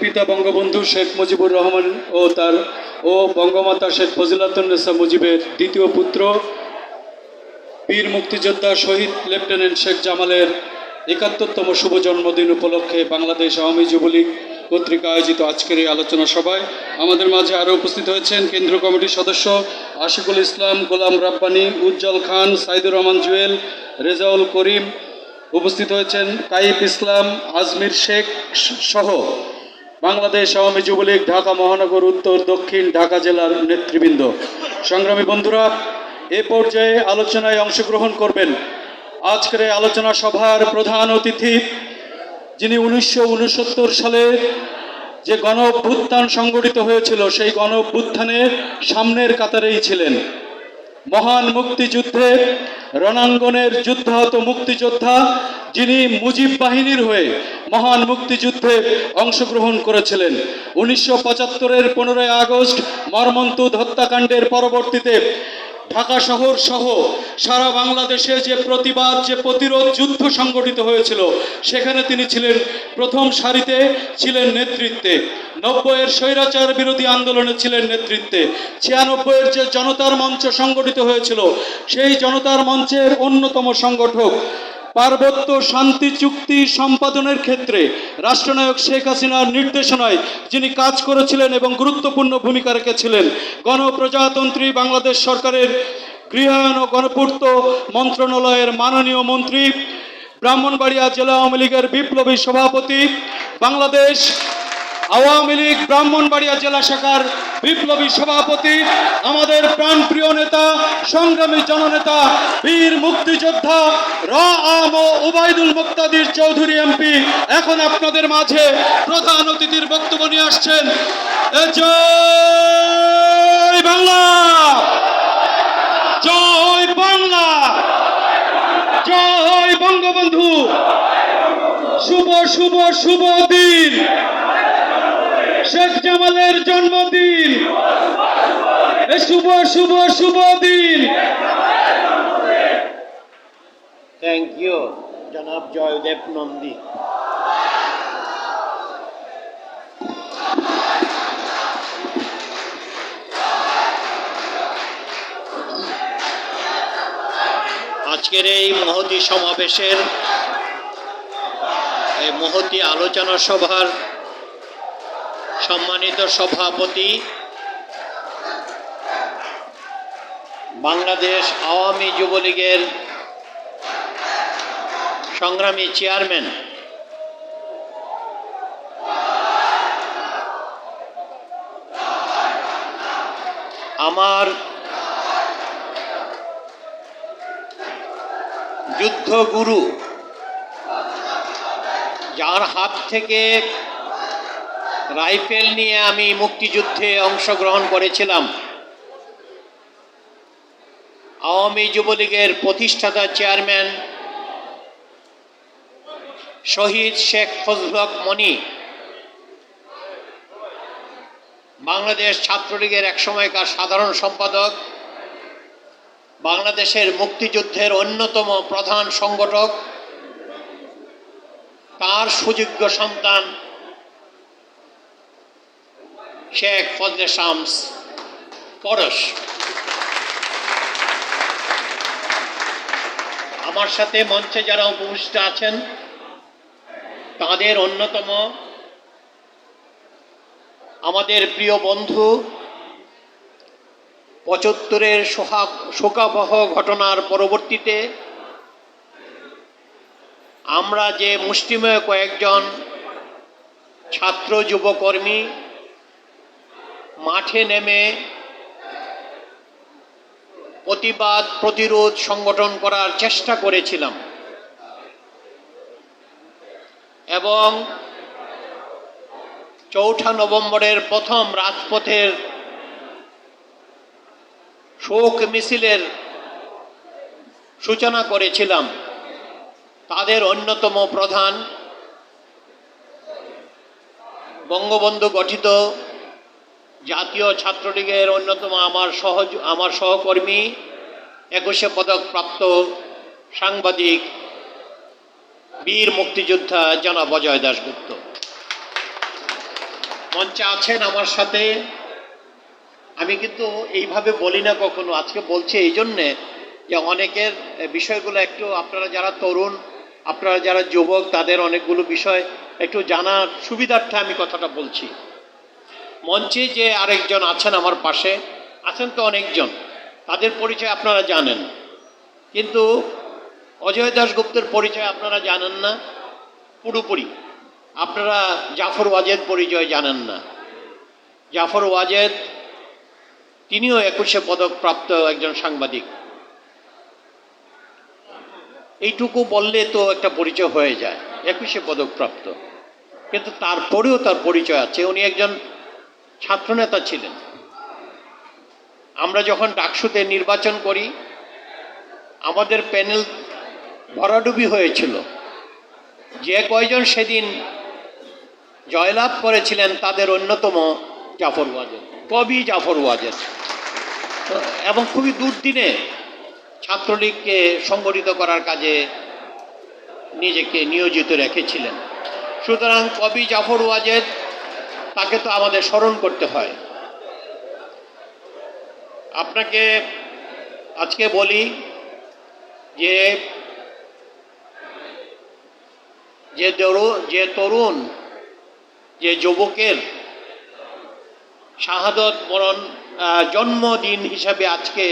পিতা বঙ্গবন্ধু শেখ মুজিবুর রহমান ও বঙ্গমাতা শেখ ফজিলাতুন্নেসা মুজিবের দ্বিতীয় পুত্র বীর মুক্তিযোদ্ধা শহীদ লেফটেন্যান্ট শেখ জামালের ৭১তম শুভ জন্মদিন উপলক্ষে বাংলাদেশ আওয়ামী যুবলীগ কর্তৃক আয়োজিত আজকের এই আলোচনা সভায় আমাদের মাঝে আরও উপস্থিত হয়েছেন কেন্দ্রীয় কমিটির সদস্য আশিকুল ইসলাম, গোলাম রাব্বানী, উজ্জ্বল খান, সাইদুর রহমান জুয়েল, রেজাউল করিম। উপস্থিত হয়েছেন কাইফ ইসলাম, আজমির শেখ সহ বাংলাদেশ আওয়ামী যুবলীগ ঢাকা মহানগর উত্তর দক্ষিণ ঢাকা জেলার নেতৃবৃন্দ। সংগ্রামী বন্ধুরা, এ পর্যায়ে আলোচনায় অংশগ্রহণ করবেন আজকের এই আলোচনা সভার প্রধান অতিথি, যিনি ১৯৬৯ সালে যে গণ অভ্যুত্থান সংগঠিত হয়েছিল সেই গণ অভ্যুত্থানের সামনের কাতারেই ছিলেন। মহান মুক্তিযুদ্ধে রণাঙ্গনের যুদ্ধাহত মুক্তিযোদ্ধা, যিনি মুজিব বাহিনীর হয়ে মহান মুক্তিযুদ্ধে অংশগ্রহণ করেছিলেন। ১৯৭৫-এর ১৫ই আগস্ট মর্মন্তুদ হত্যাকাণ্ডের পরবর্তীতে ঢাকা শহর সহ সারা বাংলাদেশে যে প্রতিবাদ, যে প্রতিরোধ যুদ্ধ সংগঠিত হয়েছিল, সেখানে তিনি ছিলেন প্রথম সারিতে, ছিলেন নেতৃত্বে। ৯০-এর স্বৈরাচার বিরোধী আন্দোলনে ছিলেন নেতৃত্বে। ৯৬-এর যে জনতার মঞ্চ সংগঠিত হয়েছিল, সেই জনতার মঞ্চের অন্যতম সংগঠক। পার্বত্য শান্তি চুক্তি সম্পাদনের ক্ষেত্রে রাষ্ট্রনায়ক শেখ হাসিনার নির্দেশনায় যিনি কাজ করেছিলেন এবং গুরুত্বপূর্ণ ভূমিকা রেখেছিলেন। গণপ্রজাতন্ত্রী বাংলাদেশ সরকারের গৃহায়ন ও গণপূর্ত মন্ত্রণালয়ের মাননীয় মন্ত্রী, ব্রাহ্মণবাড়িয়া জেলা আওয়ামী লীগের বিপ্লবী সভাপতি, বাংলাদেশ আওয়ামী লীগ ব্রাহ্মণবাড়িয়া জেলা শাখার বিপ্লবী সভাপতি, আমাদের প্রাণপ্রিয় নেতা, সংগ্রামী জননেতা, বীর মুক্তিযোদ্ধা আম ওবায়দুল মুক্তাদির চৌধুরী এমপি এখন আপনাদের মাঝে প্রধান অতিথির বক্তব্য নিয়ে আসছেন। জয় বাংলা, জয় বাংলা, জয় বঙ্গবন্ধু। শুভ শুভ শুভ দিন, শেখ জামালের জন্মদিন, শুভ শুভ শুভ দিন। থ্যাংক ইউ জনাব জয়দেব নন্দী। আজকের এই মহতী সমাবেশের, এই মহতী আলোচনা সভার সম্মানিত সভাপতি, বাংলাদেশ আওয়ামী যুবলীগের সংগ্রামী চেয়ারম্যান, আমার যুদ্ধগুরু, যার হাত থেকে রাইফেল নিয়ে আমি মুক্তিযুদ্ধে অংশগ্রহণ করেছিলাম, আওয়ামী যুবলীগের প্রতিষ্ঠাতা চেয়ারম্যান শহীদ শেখ ফজলুল হক মনি, বাংলাদেশ ছাত্রলীগের একসময়কার সাধারণ সম্পাদক, বাংলাদেশের মুক্তিযুদ্ধের অন্যতম প্রধান সংগঠক, তার সুযোগ্য সন্তান শেখ ফজলে শামস পরশ। আমার সাথে মঞ্চে যারা উপবিষ্ট আছেন, তাদের অন্যতম আমাদের প্রিয় বন্ধু, ৭৫-এর শোকাবহ ঘটনার পরবর্তীতে আমরা যে মুষ্টিমেয় কয়েকজন ছাত্র যুবকর্মী মাঠে নেমে প্রতিবাদ প্রতিরোধ সংগঠন করার চেষ্টা করেছিলাম এবং ৪ঠা নভেম্বরের প্রথম রাজপথের শোক মিছিলের সূচনা করেছিলাম, তাদের অন্যতম প্রধান বঙ্গবন্ধু গঠিত জাতীয় ছাত্রলীগের অন্যতম আমার সহকর্মী, ২১শে পদক প্রাপ্ত সাংবাদিক বীর মুক্তিযোদ্ধা জনাব অজয় দাশগুপ্ত। মঞ্চে আছেন আমার সাথে। আমি কিন্তু এইভাবে বলি না কখনো, আজকে বলছি এই জন্যে যে অনেকের বিষয়গুলো একটু, আপনারা যারা তরুণ, আপনারা যারা যুবক, তাদের অনেকগুলো বিষয় একটু জানার সুবিধার্থে আমি কথাটা বলছি। মঞ্চে যে আরেকজন আছেন আমার পাশে, আছেন তো অনেকজন, তাদের পরিচয় আপনারা জানেন, কিন্তু অজয় দাশগুপ্তের পরিচয় আপনারা জানেন না পুরোপুরি। আপনারা জাফর ওয়াজেদ পরিচয় জানেন না। জাফর ওয়াজেদ তিনিও 21শে পদক প্রাপ্ত একজন সাংবাদিক। এইটুকু বললে তো একটা পরিচয় হয়ে যায়, 21শে পদক প্রাপ্ত, কিন্তু তারপরেও তার পরিচয় আছে। উনি একজন ছাত্রনেতা ছিলেন। আমরা যখন ডাকসুতে নির্বাচন করি, আমাদের প্যানেল ভরাডুবি হয়েছিল। যে কয়জন সেদিন জয়লাভ করেছিলেন তাদের অন্যতম জাফর ওয়াজেদ, কবি জাফর ওয়াজেদ, এবং খুবই দুর্দিনে ছাত্রলীগকে সংগঠিত করার কাজে নিজেকে নিয়োজিত রেখেছিলেন। সুতরাং কবি জাফর ওয়াজেদ, তাকে তো আমাদের স্মরণ করতে হয়। আপনাকে আজকে বলি যে যে তরুণ, যে যুবকের শাহাদত বরণ জন্মদিন হিসাবে আজকে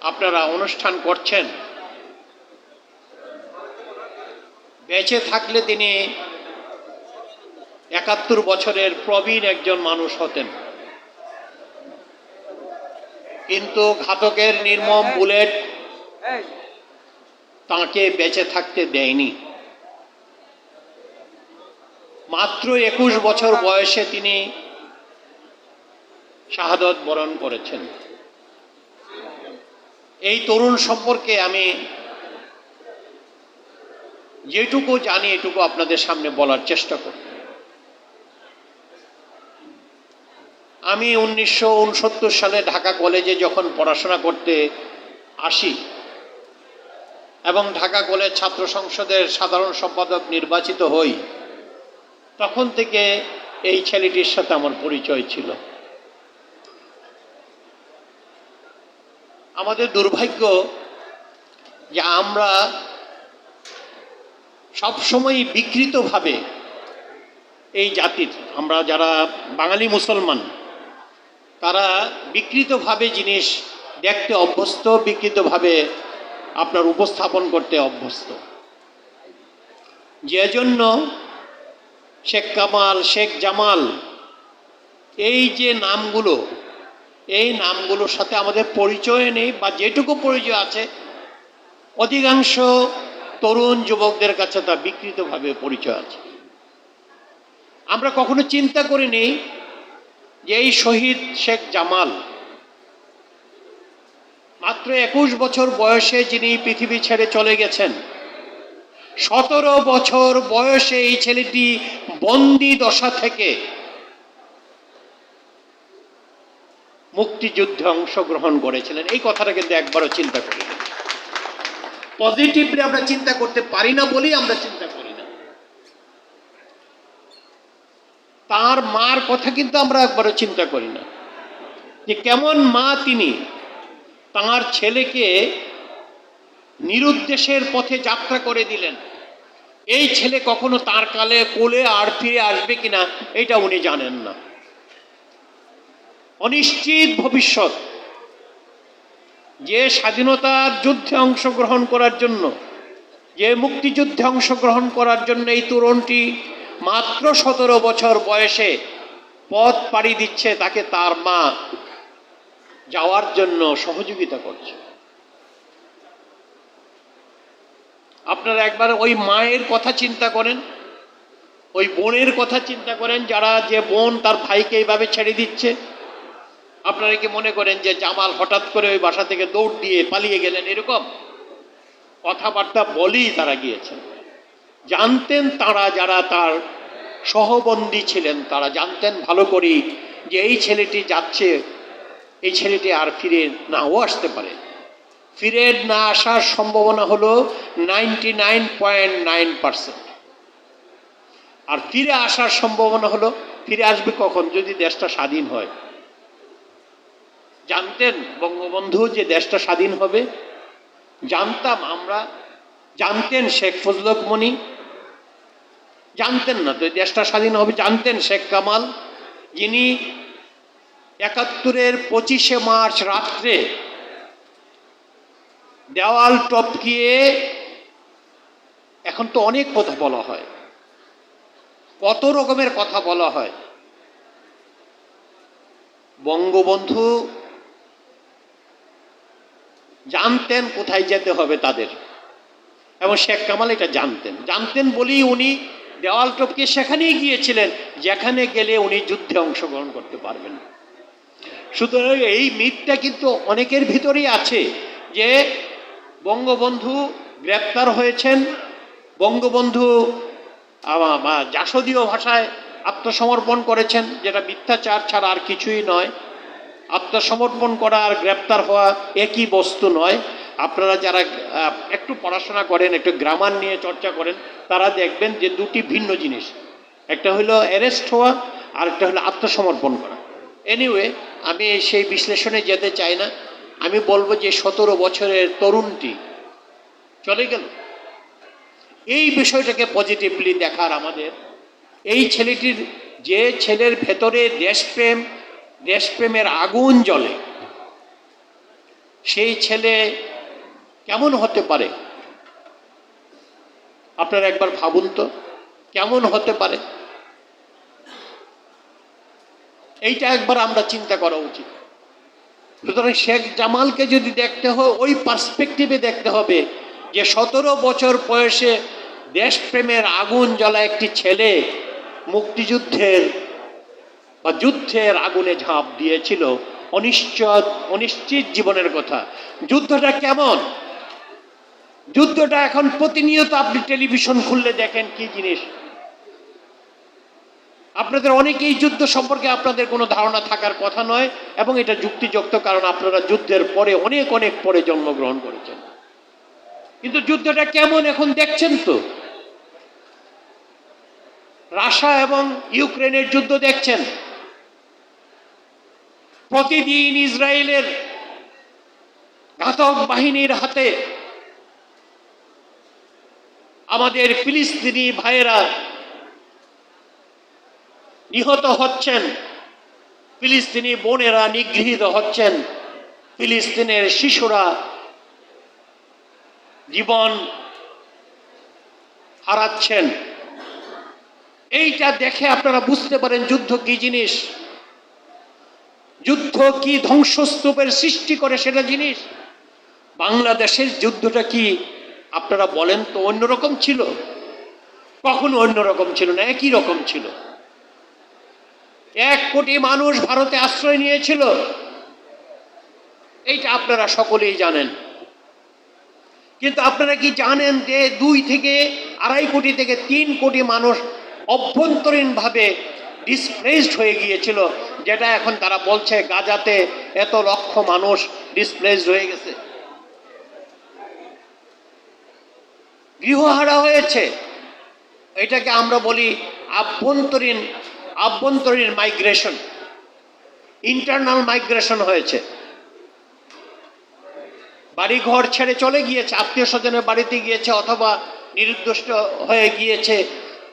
আপনারা অনুষ্ঠান করছেন, বেঁচে থাকলে তিনি 71 বছরের প্রবীণ একজন মানুষ হতেন, কিন্তু ঘাতকের নির্মম বুলেট তাকে বেঁচে থাকতে দেয়নি। মাত্র 21 বছর বয়সে তিনি শাহাদত বরণ করেছেন। এই তরুণ সম্পর্কে আমি যেটুকু জানি এটুকু আপনাদের সামনে বলার চেষ্টা করব। আমি 1969 সালে ঢাকা কলেজে যখন পড়াশোনা করতে আসি এবং ঢাকা কলেজ ছাত্র সংসদের সাধারণ সম্পাদক নির্বাচিত হই, তখন থেকে এই ছেলেটির সাথে আমার পরিচয় ছিল। আমাদের দুর্ভাগ্য যে আমরা সবসময় বিকৃতভাবে এই জাতির, আমরা যারা বাঙালি মুসলমান, তারা বিকৃতভাবে জিনিস দেখতে অভ্যস্ত, বিকৃতভাবে আপনার উপস্থাপন করতে অভ্যস্ত। যে জন্য শেখ কামাল, শেখ জামাল, এই যে নামগুলো, এই নামগুলোর সাথে আমাদের পরিচয় নেই, বা যেটুকু পরিচয় আছে অধিকাংশ তরুণ যুবকদের কাছে তা বিকৃতভাবে পরিচয় আছে। আমরা কখনো চিন্তা করিনি যে এই শহীদ শেখ জামাল মাত্র 21 বছর বয়সে যিনি পৃথিবী ছেড়ে চলে গেছেন, 17 বছর বয়সে এই ছেলেটি বন্দি দশা থেকে মুক্তিযুদ্ধে অংশগ্রহণ করেছিলেন। এই কথাটা কিন্তু একবারও চিন্তা করি না। পজিটিভলি আমরা চিন্তা করতে পারি না বলেই আমরা চিন্তা করি না। তার মার কথা কিন্তু আমরা একবারও চিন্তা করি না, যে কেমন মা তিনি তার ছেলেকে নিরুদ্দেশের পথে যাত্রা করে দিলেন। এই ছেলে কখনো তার কোলে আর ফিরে আসবে কিনা এটা উনি জানেন না। অনিশ্চিত ভবিষ্যৎ। যে স্বাধীনতার যুদ্ধে অংশগ্রহণ করার জন্য, যে মুক্তিযুদ্ধে অংশগ্রহণ করার জন্য এই তরুণটি মাত্র 17 বছর বয়সে পথ পাড়ি দিচ্ছে, তাকে তার মা যাওয়ার জন্য সহযোগিতা করছে। আপনারা একবার ওই মায়ের কথা চিন্তা করেন, ওই বোনের কথা চিন্তা করেন, যে বোন তার ভাইকে এইভাবে ছেড়ে দিচ্ছে। আপনারা কি মনে করেন যে জামাল হঠাৎ করে ওই বাসা থেকে দৌড় দিয়ে পালিয়ে গেলেন? এরকম কথাবার্তা বলেই তারা গিয়েছেন। জানতেন তারা, যারা তার সহবন্দী ছিলেন, তারা জানতেন ভালো করেই যে এই ছেলেটি যাচ্ছে, এই ছেলেটি আর ফিরে নাও আসতে পারে। ফিরে না আসার সম্ভাবনা হলো 99.9%, আর ফিরে আসার সম্ভাবনা হলো ফিরে আসবে কখন? যদি দেশটা স্বাধীন হয়। জানতেন বঙ্গবন্ধু যে দেশটা স্বাধীন হবে? জানতাম আমরা? জানতেন শেখ ফজলুল হক মনি? জানতেন না তো এই দেশটা স্বাধীন হবে। জানতেন শেখ কামাল, যিনি ৭১-এর 25শে মার্চ রাত্রে দেওয়াল টপকিয়ে, এখন তো অনেক কথা বলা হয়, কত রকমের কথা বলা হয়, বঙ্গবন্ধু জানতেন কোথায় যেতে হবে তাদের, এবং শেখ কামাল এটা জানতেন। জানতেন বলেই উনি দেওয়াল টপকে সেখানেই গিয়েছিলেন যেখানে গেলে উনি যুদ্ধে অংশগ্রহণ করতে পারবেন। সুতরাং এই মিথটা কিন্তু অনেকের ভিতরেই আছে যে বঙ্গবন্ধু গ্রেপ্তার হয়েছেন, বঙ্গবন্ধু জাসদীয় ভাষায় আত্মসমর্পণ করেছেন, যেটা মিথ্যাচার ছাড়া আর কিছুই নয়। আত্মসমর্পণ করা আর গ্রেপ্তার হওয়া একই বস্তু নয়। আপনারা যারা একটু পড়াশোনা করেন, একটু গ্রামার নিয়ে চর্চা করেন, তারা দেখবেন যে দুটি ভিন্ন জিনিস। একটা হলো অ্যারেস্ট হওয়া, আর একটা হলো আত্মসমর্পণ করা। এনিওয়ে, আমি সেই বিশ্লেষণে যেতে চাই না। আমি বলবো যে 17 বছরের তরুণটি চলে গেল, এই বিষয়টাকে পজিটিভলি দেখার আমাদের, এই ছেলেটির, যে ছেলের ভেতরে দেশপ্রেমের আগুন জ্বলে, সেই ছেলে কেমন হতে পারে আপনারা একবার ভাবুন তো, কেমন হতে পারে? এইটা একবার আমরা চিন্তা করা উচিত। সুতরাং শেখ জামালকে যদি দেখতে হয়, ওই পার্সপেক্টিভে দেখতে হবে যে 17 বছর বয়সে দেশপ্রেমের আগুন জ্বলা একটি ছেলে মুক্তিযুদ্ধের বা যুদ্ধের আগুনে ঝাঁপ দিয়েছিল, অনিশ্চিত জীবনের কথা। যুদ্ধটা কেমন? যুদ্ধটা এখন প্রতিনিয়ত আপনি টেলিভিশন খুললে দেখেন কি জিনিস। আপনাদের অনেকেই যুদ্ধ সম্পর্কে আপনাদের কোনো ধারণা থাকার কথা নয়, এবং এটা যুক্তিযুক্ত, কারণ আপনারা যুদ্ধের পরে অনেক পরে জন্মগ্রহণ করেছেন। কিন্তু যুদ্ধটা কেমন এখন দেখছেন তো। রাশিয়া এবং ইউক্রেনের যুদ্ধ দেখছেন, প্রতিদিন ইসরায়েলের ঘাতক বাহিনীর হাতে আমাদের ফিলিস্তিনি ভাইয়েরা নিহত হচ্ছেন, ফিলিস্তিনি বোনেরা নিগৃহীত হচ্ছেন, ফিলিস্তিনের শিশুরা জীবন হারাচ্ছেন। এইটা দেখে আপনারা বুঝতে পারেন যুদ্ধ কি জিনিস, যুদ্ধ কি ধ্বংসস্তূপের সৃষ্টি করে সেটা জিনিস। বাংলাদেশের যুদ্ধটা কি আপনারা বলেন তো অন্যরকম ছিল? কখনো অন্যরকম ছিল না, একই রকম ছিল। 1 কোটি মানুষ ভারতে আশ্রয় নিয়েছিল, এইটা আপনারা সকলেই জানেন। কিন্তু আপনারা কি জানেন যে 2 থেকে 2.5 কোটি থেকে 3 কোটি মানুষ অভ্যন্তরীণভাবে ডিসপ্লেসড হয়ে গিয়েছিল, যেটা এখন তারা বলছে গাজাতে এত লক্ষ মানুষ ডিসপ্লেসড হয়ে গেছে, গৃহহারা হয়েছে। এটাকে আমরা বলি আভ্যন্তরীণ মাইগ্রেশন, ইন্টারনাল মাইগ্রেশন হয়েছে। বাড়িঘর ছেড়ে চলে গিয়েছে, আত্মীয় স্বজনের বাড়িতে গিয়েছে, অথবা নিরুদ্দেষ্ট হয়ে গিয়েছে,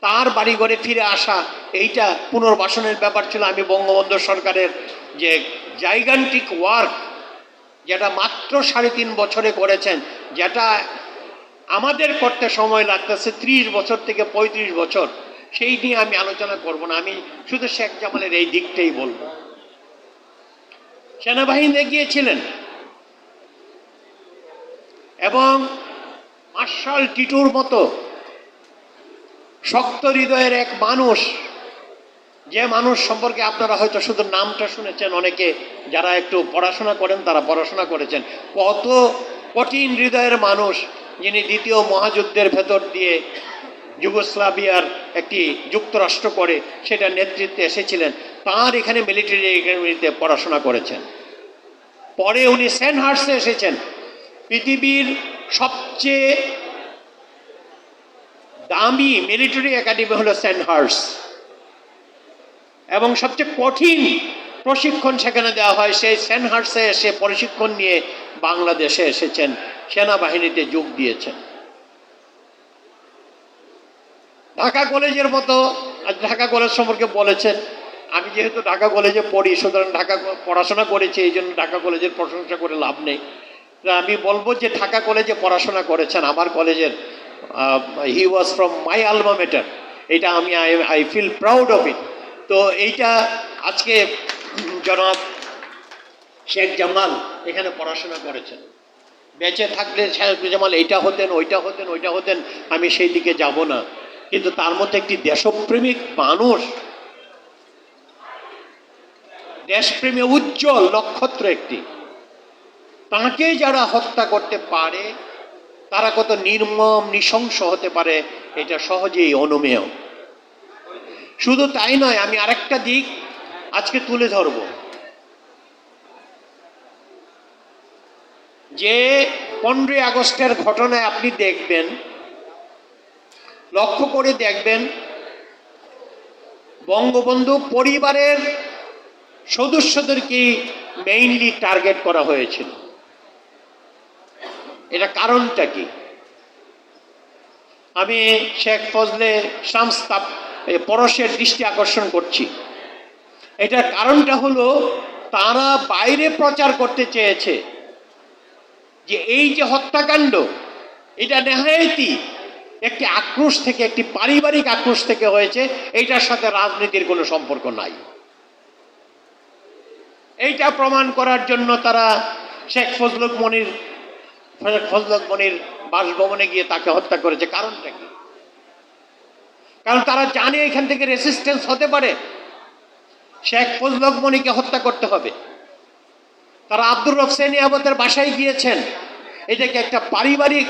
তার বাড়িঘরে ফিরে আসা, এইটা পুনর্বাসনের ব্যাপার ছিল। আমি বঙ্গবন্ধু সরকারের যে জাইগান্টিক ওয়ার্ক, যেটা মাত্র 3.5 বছরে করেছেন, যেটা আমাদের করতে সময় লাগতেছে 30 বছর থেকে 35 বছর, সেই নিয়ে আমি আলোচনা করব না। আমি শুধু শেখ জামালের এই দিকটাই বলবো। সেনাবাহিনীতে গিয়েছিলেন, এবং মার্শাল টিটুর মতো শক্ত হৃদয়ের এক মানুষ, যে মানুষ সম্পর্কে আপনারা হয়তো শুধু নামটা শুনেছেন, অনেকে যারা একটু পড়াশোনা করেন তারা পড়াশোনা করেছেন, কত কঠিন হৃদয়ের মানুষ, যিনি 2য় মহাযুদ্ধের ভেতর দিয়ে যুগোস্লাভিয়ার একটি যুক্তরাষ্ট্র করে সেটা নেতৃত্বে এসেছিলেন, তার এখানে মিলিটারি একাডেমিতে পড়াশোনা করেছেন। পরে উনি সেন্টহার্সে এসেছেন। পৃথিবীর সবচেয়ে দামি মিলিটারি একাডেমি হলো সেন্টহার্স। এবং সবচেয়ে কঠিন প্রশিক্ষণ সেখানে দেওয়া হয়। সেই সেনহার্সে এসে প্রশিক্ষণ নিয়ে বাংলাদেশে এসেছেন, সেনাবাহিনীতে যোগ দিয়েছেন। ঢাকা কলেজের মতো, আজ ঢাকা কলেজ সম্পর্কে বলেছেন, আমি যেহেতু ঢাকা কলেজে পড়ি, সুতরাং ঢাকা পড়াশোনা করেছি, এই জন্য ঢাকা কলেজের প্রশংসা করে লাভ নেই। আমি বলবো যে ঢাকা কলেজে পড়াশোনা করেছেন, আমার কলেজের, হি ওয়াজ ফ্রম মাই আলমা ম্যাটার। এটা আমি I feel proud of it. তো এইটা আজকে জনাব শেখ জামাল এখানে পড়াশোনা করেছেন। বেঁচে থাকলে শেখ জামাল এইটা হতেন, ওইটা হতেন, ওইটা হতেন, আমি সেই দিকে যাব না। কিন্তু তার মধ্যে একটি দেশপ্রেমিক মানুষ, দেশপ্রেমে উজ্জ্বল নক্ষত্র একটি, তাকে যারা হত্যা করতে পারে তারা কত নির্মম নৃশংস হতে পারে এটা সহজেই অনুমেয়। শুধু তাই নয়, আমি আরেকটা দিক আজকে তুলে ধরব, যে 15ই আগস্টের ঘটনায় আপনি দেখবেন, লক্ষ্য করে দেখবেন, বঙ্গবন্ধু পরিবারের সদস্যদেরকে মেইনলি টার্গেট করা হয়েছিল। এটা কারণটা কি? আমি শেখ ফজলে শামস পরশের দৃষ্টি আকর্ষণ করছি। এটার কারণটা হলো, তারা বাইরে প্রচার করতে চেয়েছে যে এই যে হত্যাকাণ্ড, এটা নেহায়েতি একটি আক্রোশ থেকে, একটি পারিবারিক আক্রোশ থেকে হয়েছে, এইটার সাথে রাজনীতির কোনো সম্পর্ক নাই। এইটা প্রমাণ করার জন্য তারা শেখ ফজলুল মনির বাসভবনে গিয়ে তাকে হত্যা করেছে। কারণটা কি? কারণ তারা জানে এখান থেকে রেসিস্টেন্স হতে পারে, শেখ ফজলুল মনিকে হত্যা করতে হবে। তারা আব্দুর রব সেনিয়াবতের বাসায় গিয়েছেন এটাকে একটা পারিবারিক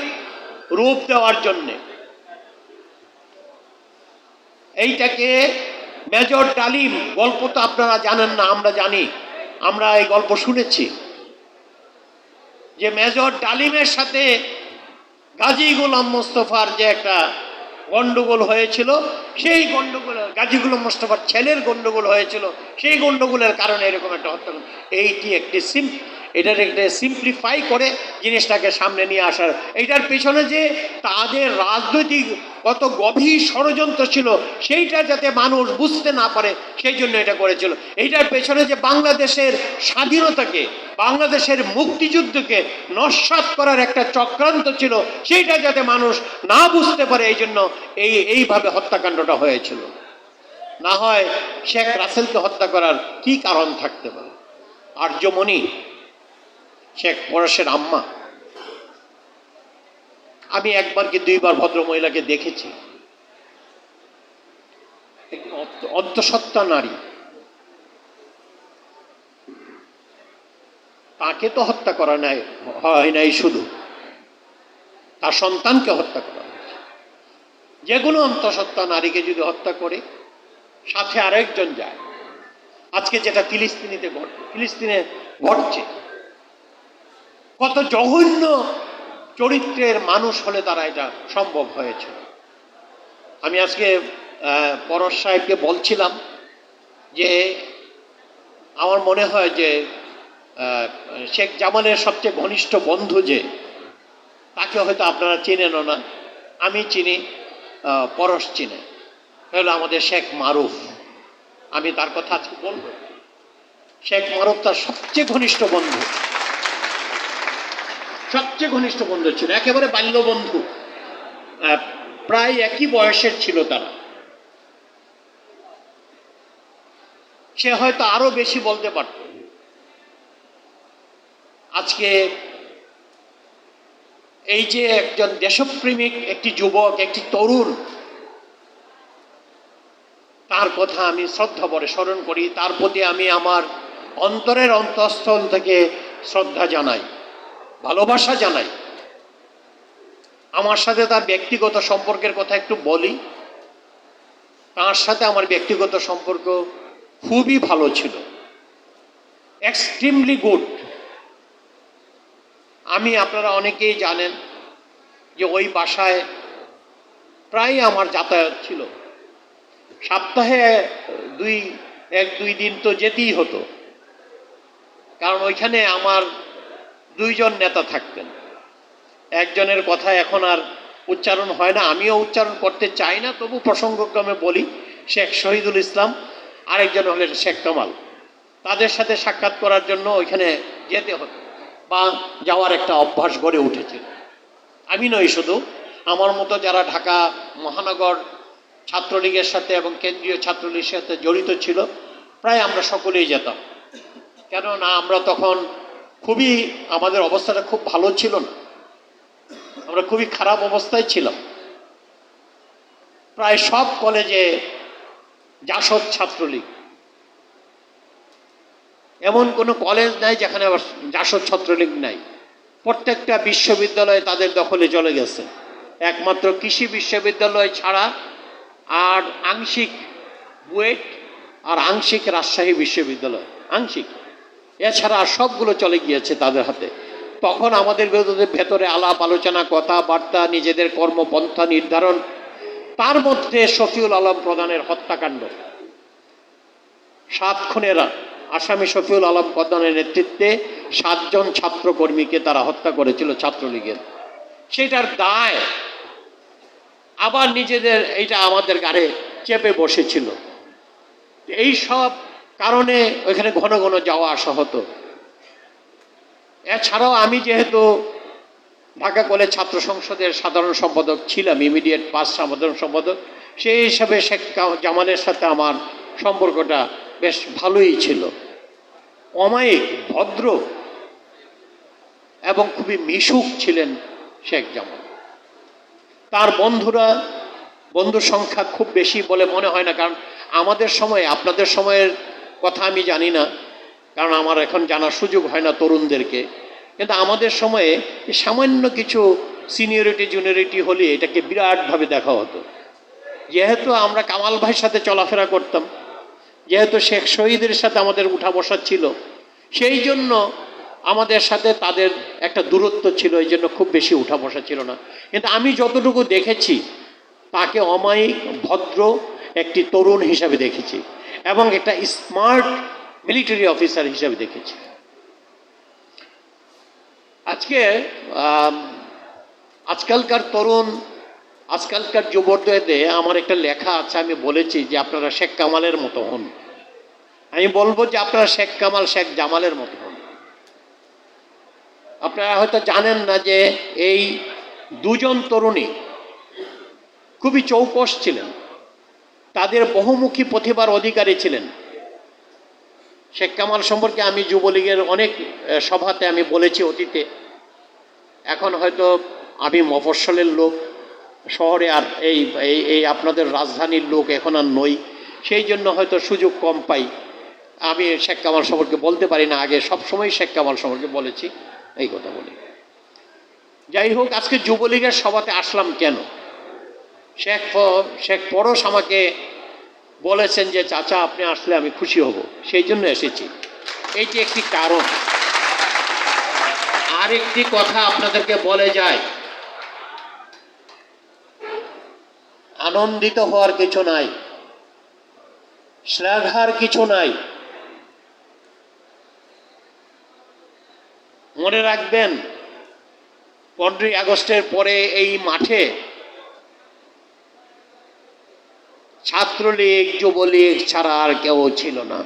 রূপ দেওয়ার জন্যে। এইটাকে মেজর ডালিম, গল্প তো আপনারা জানেন না, আমরা জানি, আমরা এই গল্প শুনেছি, যে মেজর ডালিমের সাথে গাজী গোলাম মোস্তফার যে একটা গন্ডগোল হয়েছিল, সেই গন্ডগোলের, গাজী গোলাম মোস্তফার ছেলের গন্ডগোল হয়েছিল, সেই গন্ডগোলের কারণে এরকম একটা হত্যা। এইটি একটি এটার একটা সিম্পলিফাই করে জিনিসটাকে সামনে নিয়ে আসার, এইটার পেছনে যে তাদের রাজনৈতিক কত গভীর ষড়যন্ত্র ছিল সেইটা যাতে মানুষ বুঝতে না পারে সেই জন্য এটা করেছিল। এইটার পেছনে যে বাংলাদেশের স্বাধীনতাকে, বাংলাদেশের মুক্তিযুদ্ধকে নস্যাৎ করার একটা চক্রান্ত ছিল, সেইটা যাতে মানুষ না বুঝতে পারে এই জন্য এইভাবে হত্যাকাণ্ডটা হয়েছিল। না হয় শেখ রাসেলকে হত্যা করার কি কারণ থাকতে পারে? আর্যমণি, শেখ পরশের আম্মা, আমি একবার কি দুইবার ভদ্র মহিলাকে দেখেছি, অন্তঃসত্ত্বা নারী, তাকে তো হত্যা করা হয় নাই, শুধু তার সন্তানকে হত্যা করা হয়েছে। যে কোনো অন্তঃসত্ত্বা নারীকে যদি হত্যা করে সাথে আরেকজন যায়, আজকে যেটা ফিলিস্তিনে ঘটছে, কত জঘন্য চরিত্রের মানুষ হলে তারা এটা সম্ভব হয়েছে। আমি আজকে পরশ সাহেবকে বলছিলাম যে আমার মনে হয় যে শেখ জামালের সবচেয়ে ঘনিষ্ঠ বন্ধু, যে তাকে হয়তো আপনারা চেনেনও না, আমি চিনি, পরশ চিনে, হলো আমাদের শেখ মারুফ। আমি তার কথা আজকে বলব। শেখ মারুফ তার সবচেয়ে ঘনিষ্ঠ বন্ধু, সবচেয়ে ঘনিষ্ঠ বন্ধু ছিল, একেবারে বাল্য বন্ধু, প্রায় একই বয়সের ছিল তারা। সে হয়তো আরো বেশি বলতে পারত। আজকে এই যে একজন দেশপ্রেমিক, একটি যুবক, একটি তরুণ, তার কথা আমি শ্রদ্ধা ভরে স্মরণ করি, তার প্রতি আমি আমার অন্তরের অন্তঃস্থল থেকে শ্রদ্ধা জানাই, ভালোবাসা জানাই। আমার সাথে তার ব্যক্তিগত সম্পর্কের কথা একটু বলি। তার সাথে আমার ব্যক্তিগত সম্পর্ক খুবই ভালো ছিল, এক্সট্রিমলি গুড। আপনারা অনেকেই জানেন যে ওই বাসায় প্রায় আমার যাতায়াত ছিল। সপ্তাহে 1-2 দিন তো যেতেই হতো, কারণ ওইখানে আমার 2 জন নেতা থাকতেন। একজনের কথা এখন আর উচ্চারণ হয় না, আমিও উচ্চারণ করতে চাই না, তবু প্রসঙ্গক্রমে বলি, শেখ শহীদুল ইসলাম, আরেকজন হলেন শেখ কামাল। তাদের সাথে সাক্ষাৎ করার জন্য ওইখানে যেতে হতো বা যাওয়ার একটা অভ্যাস গড়ে উঠেছিল। আমি নই শুধু, আমার মতো যারা ঢাকা মহানগর ছাত্রলীগের সাথে এবং কেন্দ্রীয় ছাত্রলীগের সাথে জড়িত ছিল, প্রায় আমরা সকলেই যেতাম। কেননা আমরা তখন খুবই, আমাদের অবস্থাটা খুব ভালো ছিল না, আমরা খুবই খারাপ অবস্থায় ছিলাম। প্রায় সব কলেজে জাসদ ছাত্রলীগ, এমন কোনো কলেজ নাই যেখানে আবার জাসদ ছাত্রলীগ নাই। প্রত্যেকটা বিশ্ববিদ্যালয় তাদের দখলে চলে গেছে, একমাত্র কৃষি বিশ্ববিদ্যালয় ছাড়া, আর আংশিক বুয়েট আর আংশিক রাজশাহী বিশ্ববিদ্যালয়, আংশিক, এছাড়া আর সবগুলো চলে গিয়েছে তাদের হাতে। তখন আমাদের ভেতরে আলাপ আলোচনা, কথাবার্তা, নিজেদের কর্মপন্থা নির্ধারণ, তার মধ্যে শফিউল আলম প্রধানের হত্যাকাণ্ড, 7 খুনের আসামি শফিউল আলম প্রধানের নেতৃত্বে 7 জন ছাত্রকর্মীকে তারা হত্যা করেছিল ছাত্রলীগের। সেটার দায় আবার নিজেদের, এইটা আমাদের গাড়ে চেপে বসেছিল। এই সব কারণে ওইখানে ঘন ঘন যাওয়া আসা হতো। এছাড়াও আমি যেহেতু ঢাকা কলেজ ছাত্র সংসদের সাধারণ সম্পাদক ছিলাম, ইমিডিয়েট পাস সাধারণ সম্পাদক, সেই হিসাবে শেখ জামালের সাথে আমার সম্পর্কটা বেশ ভালোই ছিল। অমায়িক, ভদ্র এবং খুবই মিশুক ছিলেন শেখ জামাল। তার বন্ধুর সংখ্যা খুব বেশি বলে মনে হয় না, কারণ আমাদের সময়ে, আপনাদের সময়ের কথা আমি জানি না, কারণ আমার এখন জানার সুযোগ হয় না তরুণদেরকে, কিন্তু আমাদের সময়ে সামান্য কিছু সিনিয়রিটি জুনিয়রিটি হলে এটাকে বিরাটভাবে দেখা হতো। যেহেতু আমরা কামাল ভাইয়ের সাথে চলাফেরা করতাম, যেহেতু শেখ শহীদের সাথে আমাদের উঠা বসা ছিল, সেই জন্য আমাদের সাথে তাদের একটা দূরত্ব ছিল, এই জন্য খুব বেশি উঠা বসা ছিল না। কিন্তু আমি যতটুকু দেখেছি, তাকে অমায়িক, ভদ্র একটি তরুণ হিসাবে দেখেছি এবং একটা স্মার্ট মিলিটারি অফিসার হিসাবে দেখেছি। আজকালকার তরুণ, আজকালকার যুবকদেরকে আমার একটা লেখা আছে, আমি বলেছি যে আপনারা শেখ কামালের মতো হন। আমি বলবো যে আপনারা শেখ কামাল, শেখ জামালের মতো হন। আপনারা হয়তো জানেন না যে এই 2 জন তরুণী খুবই চৌকস ছিলেন, তাদের বহুমুখী প্রতিভার অধিকারী ছিলেন। শেখ কামাল সম্পর্কে আমি যুবলীগের অনেক সভাতে আমি বলেছি অতীতে। এখন হয়তো আমি মফস্বলের লোক, শহরে আর এই আপনাদের রাজধানীর লোক এখন আর নই, সেই জন্য হয়তো সুযোগ কম পাই। আমি শেখ কামাল সম্পর্কে বলতে পারি না, আগে সবসময় শেখ কামাল সম্পর্কে বলেছি, এই কথা বলি। যাই হোক, আজকে যুবলীগের সভাতে আসলাম কেন? শেখ পরশ আমাকে বলেছেন যে চাচা আপনি আসলে আমি খুশি হব, সেই জন্য এসেছি। এইটি একটি কারণ। আর একটি কথা আপনাদেরকে বলে যায়, আনন্দিত হওয়ার কিছু নাই, শ্লাঘার কিছু নাই। মনে রাখবেন, 15ই আগস্টের পরে এই মাঠে ছাত্রলীগ, যুবলীগ ছাড়া আর কেউ ছিল না।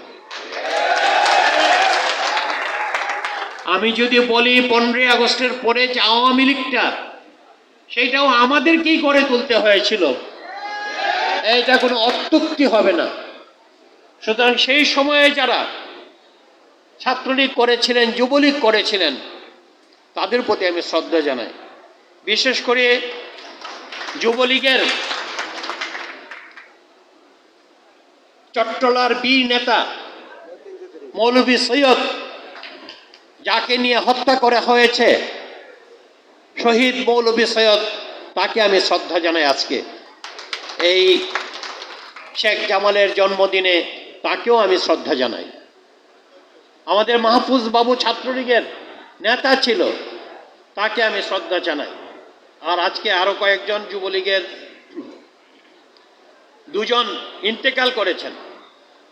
আমি যদি বলি 15ই আগস্টের পরে যে আওয়ামী লীগটা, সেইটাও আমাদেরকেই গড়ে তুলতে হয়েছিল, এটা কোনো অত্যুক্তি হবে না। সুতরাং সেই সময়ে যারা ছাত্রলীগ করেছিলেন, যুবলীগ করেছিলেন, তাদের প্রতি আমি শ্রদ্ধা জানাই। বিশেষ করে যুবলীগের চট্টলার বীর নেতা মৌলভী সৈয়দ, যাকে নিয়ে হত্যা করা হয়েছে, শহীদ মৌলভী সৈয়দ, তাকে আমি শ্রদ্ধা জানাই। আজকে এই শেখ জামালের জন্মদিনে তাকেও আমি শ্রদ্ধা জানাই। আমাদের মাহফুজ বাবু ছাত্রলীগের নেতা ছিল, তাকে আমি শ্রদ্ধা জানাই। আর আজকে আরো কয়েকজন যুবলীগের 2 জন ইন্তেকাল করেছেন,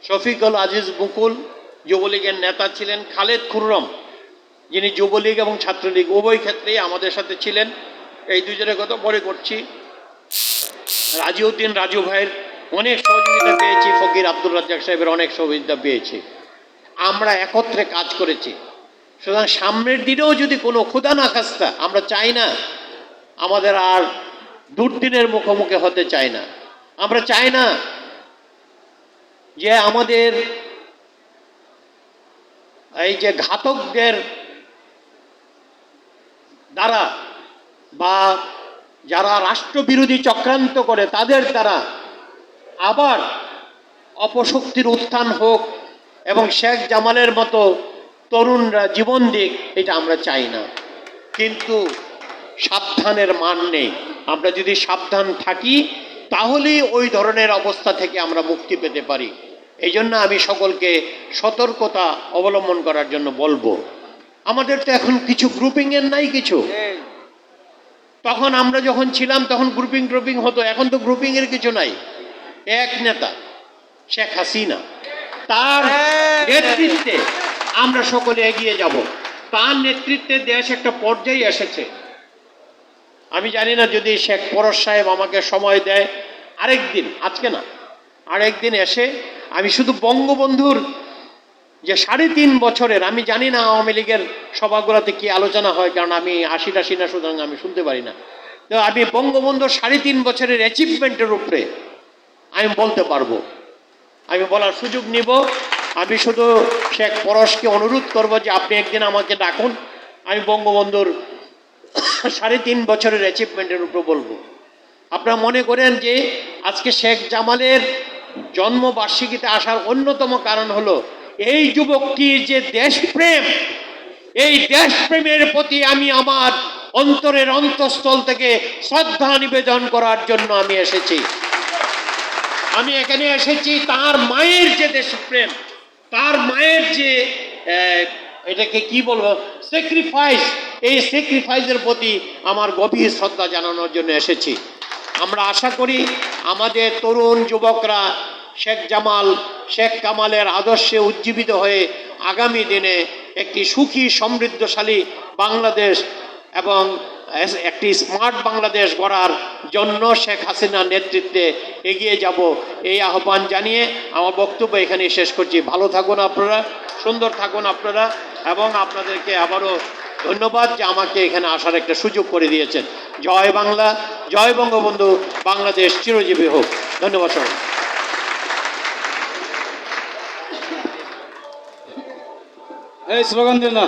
শফিকুল আজিজ মুকুল যুবলীগের নেতা ছিলেন, খালেদ খুররম যিনি যুবলীগ এবং ছাত্রলীগ উভয় ক্ষেত্রেই আমাদের সাথে ছিলেন, এই দুজনের কথা পরে করছি। রাজিউদ্দিন রাজু ভাইয়ের অনেক সহযোগিতা পেয়েছি, ফকির আব্দুল রাজ্জাক সাহেবের অনেক সহযোগিতা পেয়েছি, আমরা একত্রে কাজ করেছি। সুতরাং সামনের দিনেও যদি কোনো ক্ষুধা না খাস্তা, আমরা চাই না আমাদের আর দুর্দিনের মুখোমুখি হতে চাই না, আমরা চাই না যে আমাদের এই যে ঘাতকদের দ্বারা বা যারা রাষ্ট্রবিরোধী চক্রান্ত করে তাদের দ্বারা আবার অপশক্তির উত্থান হোক এবং শেখ জামালের মতো তরুণরা জীবন দিক, এটা আমরা চাই না। কিন্তু সাবধানের মান নেই, আমরা যদি সাবধান থাকি তাহলেই ওই ধরনের অবস্থা থেকে আমরা মুক্তি পেতে পারি। এই জন্য আমি সকলকে সতর্কতা অবলম্বন করার জন্য বলবো। আমাদের তো এখন কিছু গ্রুপিংয়ের নাই কিছু, তখন আমরা যখন ছিলাম তখন গ্রুপিং হতো, এখন তো গ্রুপিংয়ের কিছু নাই। এক নেতা শেখ হাসিনা, তার নেতৃত্বে আমরা সকলে এগিয়ে যাব, তার নেতৃত্বে দেশ একটা পর্যায়ে এসেছে। আমি জানি না যদি শেখ পরশ সাহেব আমাকে সময় দেয় আরেকদিন, আজকে না আরেকদিন এসে আমি শুধু বঙ্গবন্ধুর যে 3.5 বছরের, আমি জানি না আওয়ামী লীগের সভাগুলোতে কি আলোচনা হয়, কারণ আমি আশি না, সুতরাং আমি শুনতে পারি না। তো আমি বঙ্গবন্ধুর 3.5 বছরের অ্যাচিভমেন্টের উপরে আমি বলতে পারবো, আমি বলার সুযোগ নিব। আমি শুধু শেখ পরশকে অনুরোধ করব যে আপনি একদিন আমাকে ডাকুন, আমি বঙ্গবন্ধুর 3.5 বছরের অ্যাচিভমেন্টের উপর বলবো। আপনারা মনে করেন যে আজকে শেখ জামালের জন্মবার্ষিকীতে আসার অন্যতম কারণ হলো এই যুবকটির যে দেশপ্রেম, এই দেশপ্রেমের প্রতি আমি আমার অন্তরের অন্তঃস্থল থেকে শ্রদ্ধা নিবেদন করার জন্য আমি এসেছি। আমি এখানে এসেছি তার মায়ের যে দেশপ্রেম, তার মায়ের যে এটাকে কি বলবো, স্যাক্রিফাইস, এই স্যাক্রিফাইসের প্রতি আমার গভীর শ্রদ্ধা জানানোর জন্য এসেছি। আমরা আশা করি আমাদের তরুণ যুবকরা শেখ জামাল, শেখ কামালের আদর্শে উজ্জীবিত হয়ে আগামী দিনে একটি সুখী সমৃদ্ধশালী বাংলাদেশ এবং একটি স্মার্ট বাংলাদেশ গড়ার জন্য শেখ হাসিনার নেতৃত্বে এগিয়ে যাব, এই আহ্বান জানিয়ে আমার বক্তব্য এখানে শেষ করছি। ভালো থাকুন আপনারা, সুন্দর থাকুন আপনারা, এবং আপনাদেরকে আবারও ধন্যবাদ যে আমাকে এখানে আসার একটা সুযোগ করে দিয়েছেন। জয় বাংলা, জয় বঙ্গবন্ধু, বাংলাদেশ চিরজীবী হোক। ধন্যবাদ সবাই। এই স্লোগান দিন না।